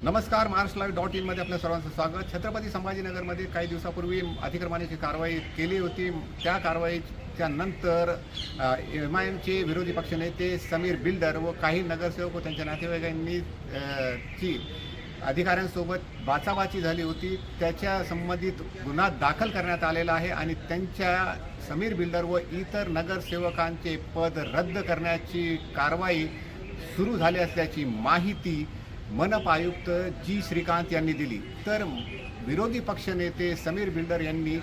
नमस्कार. महाराष्ट्रलाईव्ह.in मध्ये आपल्या सर्वांचं स्वागत. छत्रपती संभाजीनगरमध्ये काही दिवसापूर्वी अतिक्रमणाची कारवाई केली होती. त्या कारवाईच्या नंतर MIMचे विरोधी पक्षनेते समीर बिल्डर व काही नगरसेवक व त्यांच्या नातेवाईकांनी ची अधिकाऱ्यांसोबत बाचाबाची झाली होती. त्याच्या संबंधित गुन्हा दाखल करण्यात आलेला आहे आणि त्यांच्या समीर बिल्डर व इतर नगरसेवकांचे पद रद्द करण्याची कारवाई सुरू झाली असल्याची माहिती मनपा आयुक्त जी श्रीकांत यांनी दिली. तर विरोधी पक्षनेते समीर बिल्डर यांनी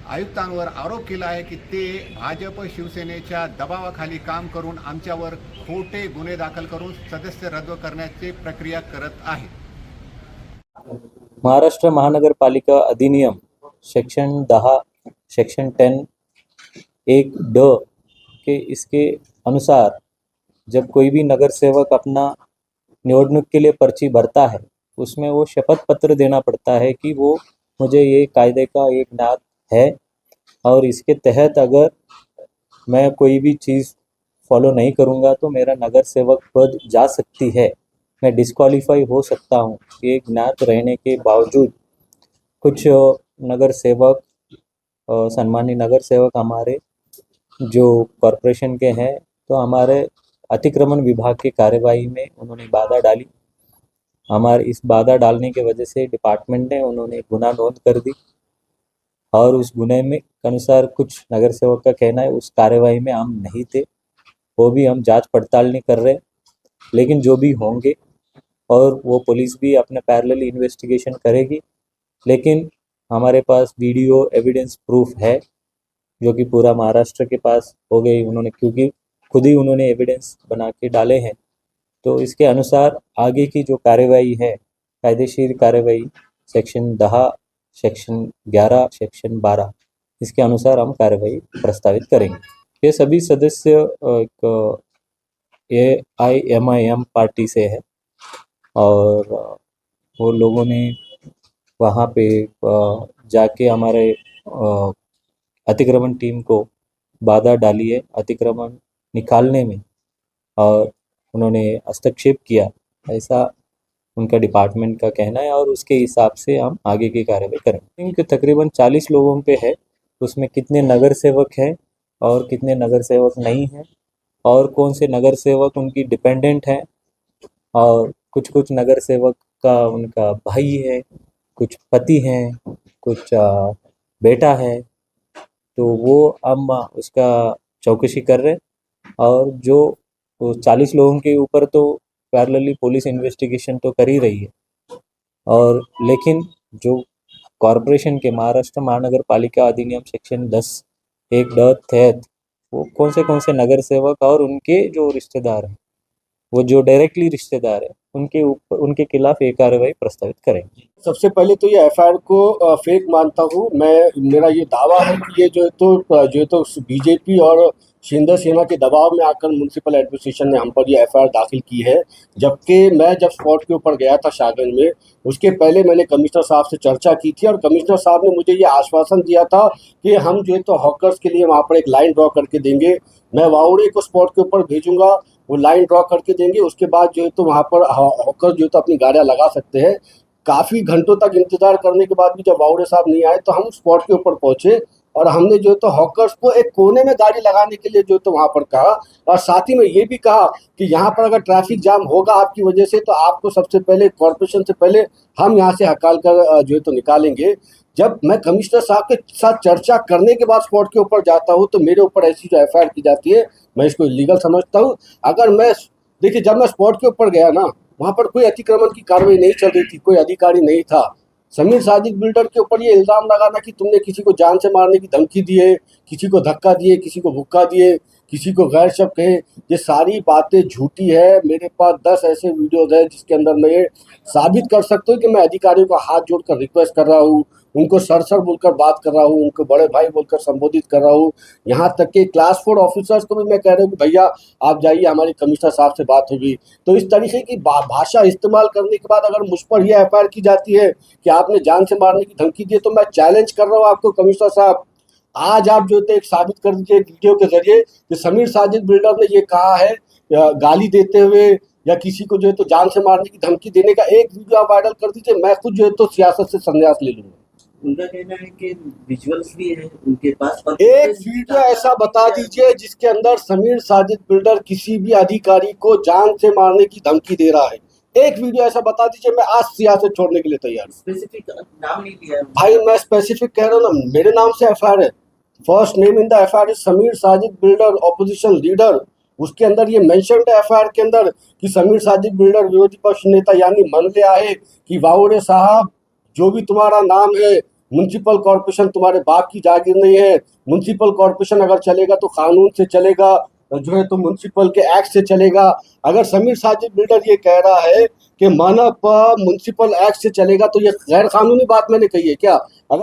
आयुक्तांवर आरोप केला आहे की ते भाजप शिवसेनेच्या दबावाखाली काम करून आमच्यावर खोटे गुन्हे दाखल करून सदस्य रद्द करण्याची प्रक्रिया करत आहेत. महाराष्ट्र महानगरपालिका अधिनियम सेक्शन 10 सेक्शन 10 एक ड के इसके अनुसार जब कोई भी नगर सेवक अपना निवडणूक के लिए पर्ची भरता है उसमें वो शपथ पत्र देना पड़ता है कि वो मुझे ये कायदे का एक ज्ञात है और इसके तहत अगर मैं कोई भी चीज़ फॉलो नहीं करूँगा तो मेरा नगर सेवक पद जा सकती है, मैं डिस्क्वालीफाई हो सकता हूँ। ये ज्ञात रहने के बावजूद कुछ नगर सेवक सम्मानित नगर सेवक हमारे जो कॉरपोरेशन के हैं तो हमारे अतिक्रमण विभाग की कार्यवाही में उन्होंने बाधा डाली। हमारे इस बाधा डालने की वजह से डिपार्टमेंट ने उन्होंने गुना नोंद कर दी और उस गुने में के अनुसार कुछ नगर सेवक का कहना है उस कार्यवाही में हम नहीं थे, वो भी हम जांच पड़ताल नहीं कर रहे, लेकिन जो भी होंगे और वो पुलिस भी अपने पैरेलल इन्वेस्टिगेशन करेगी। लेकिन हमारे पास वीडियो एविडेंस प्रूफ है जो कि पूरा महाराष्ट्र के पास हो गई, उन्होंने क्योंकि खुद ही उन्होंने एविडेंस बना के डाले हैं। तो इसके अनुसार आगे की जो कार्यवाही है कायदेशीर कार्यवाही सेक्शन 10 सेक्शन 11 सेक्शन 12 इसके अनुसार हम कार्यवाही प्रस्तावित करेंगे। ये सभी सदस्य एक AIMIM पार्टी से है और वो लोगों ने वहाँ पे जाके हमारे अतिक्रमण टीम को बाधा डाली है अतिक्रमण निकालने में और उन्होंने हस्तक्षेप किया, ऐसा उनका डिपार्टमेंट का कहना है और उसके हिसाब से हम आगे की कार्रवाई करेंगे। इनके तकरीबन 40 लोगों पे है, उसमें कितने नगर सेवक हैं और कितने नगर सेवक नहीं हैं और कौन से नगर सेवक उनकी डिपेंडेंट हैं और कुछ नगर सेवक का उनका भाई है, कुछ पति हैं, कुछ बेटा है, तो वो हम उसका चौकसी कर रहे हैं। और जो 40 लोगों के ऊपर तो पैरेलली पुलिस इन्वेस्टिगेशन तो कर ही रही है और लेकिन जो कॉरपोरेशन के महाराष्ट्र महानगर पालिका अधिनियम सेक्शन 10 एक ड तहत वो कौन से नगर सेवक और उनके जो रिश्तेदार हैं, वो जो डायरेक्टली रिश्तेदार है उनके ऊपर उनके खिलाफ एक कार्रवाई प्रस्तावित करेंगे। सबसे पहले तो ये FIR को फेक मानता हूँ मैं। मेरा ये दावा है कि ये जो है तो बीजेपी और शिंदे सेना के दबाव में आकर म्यूनसिपल एडमिनिस्ट्रेशन ने हम पर ये FIR दाखिल की है। जबकि मैं जब स्पॉट के ऊपर गया था शाहगंज में, उसके पहले मैंने कमिश्नर साहब से चर्चा की थी और कमिश्नर साहब ने मुझे ये आश्वासन दिया था कि हम जो है तो हॉकर्स के लिए वहाँ पर एक लाइन ड्रॉ करके देंगे। मैं वाउड़े को स्पॉट के ऊपर भेजूंगा, वो लाइन ड्रॉ करके देंगे। उसके बाद जो है तो वहाँ पर हॉकर जो है तो अपनी गाड़ियाँ लगा सकते हैं। काफ़ी घंटों तक इंतजार करने के बाद भी जब वाउड़े साहब नहीं आए तो हम स्पॉट के ऊपर पहुंचे और हमने जो है तो हॉकर्स को एक कोने में गाड़ी लगाने के लिए जो है तो वहाँ पर कहा और साथ ही में ये भी कहा कि यहाँ पर अगर ट्रैफिक जाम होगा आपकी वजह से तो आपको सबसे पहले कॉरपोरेशन से पहले हम यहाँ से हकाल कर जो है तो निकालेंगे। जब मैं कमिश्नर साहब के साथ चर्चा करने के बाद स्पॉट के ऊपर जाता हूँ तो मेरे ऊपर ऐसी जो FIR की जाती है, मैं इसको इलीगल समझता हूँ। अगर मैं देखिए जब मैं स्पॉट के ऊपर गया ना, वहाँ पर कोई अतिक्रमण की कार्रवाई नहीं चल रही थी, कोई अधिकारी नहीं था। समीर साजिद बिल्डर के ऊपर ये इल्ज़ाम लगाना कि तुमने किसी को जान से मारने की धमकी दी है, किसी को धक्का दिए, किसी को भुक्का दिए, किसी को गैर शब्द कहे, ये सारी बातें झूठी है। मेरे पास 10 ऐसे वीडियोज़ हैं जिसके अंदर मैं ये साबित कर सकता हूँ कि मैं अधिकारियों का हाथ जोड़कर रिक्वेस्ट कर रहा हूँ, उनको सर बोलकर बात कर रहा हूँ, उनको बड़े भाई बोलकर संबोधित कर रहा हूँ। यहाँ तक कि क्लास 4 ऑफिसर्स को भी मैं कह रहा हूँ कि भैया आप जाइए, हमारे कमिश्नर साहब से बात होगी। तो इस तरीके की भाषा इस्तेमाल करने के बाद अगर मुझ पर यह FIR की जाती है कि आपने जान से मारने की धमकी दी है, तो मैं चैलेंज कर रहा हूँ आपको कमिश्नर साहब, आज आप जो है एक साबित कर दीजिए वीडियो के जरिए कि समीर साजिद बिल्डर ने ये कहा है गाली देते हुए या किसी को जो है तो जान से मारने की धमकी देने का एक वीडियो आप वायरल कर दीजिए, मैं खुद जो है तो सियासत से संन्यास ले लूंगा। उनका कहना है कि विजुअल्स भी है उनके पास। एक वीडियो ऐसा बता दीजिए जिसके अंदर समीर साजिद बिल्डर किसी भी अधिकारी को जान से मारने की धमकी दे रहा है। एक वीडियो ऐसा बता दीजिए, मैं आज सियासत छोड़ने के लिए तैयार हूँ। स्पेसिफिक नाम नहीं दिया है भाई मैं स्पेसिफिक कह रहा हूँ ना, मेरे नाम से एफआईआर है। First name in the FIR is Sameer Sajid builder opposition leader. उसके अंदर ये मेंशन्ड है एफआईआर के अंदर कि समीर साजिद बिल्डर विरोधी पक्ष नेता यानी मन ले आए कि वाउरे साहब जो भी तुम्हारा नाम है, म्युनिसिपल कॉर्पोरेशन तुम्हारे बाप की जागीर नहीं है। म्युनिसिपल कॉर्पोरेशन अगर चलेगा तो कानून से चलेगा, जो है तो म्युनिसिपल के एक्ट से चलेगा। अगर समीर साजिद बिल्डर ये कह रहा है कि मानव म्युनिसिपल एक्ट से चलेगा तो ये गैर कानूनी बात मैंने कही है क्या? अगर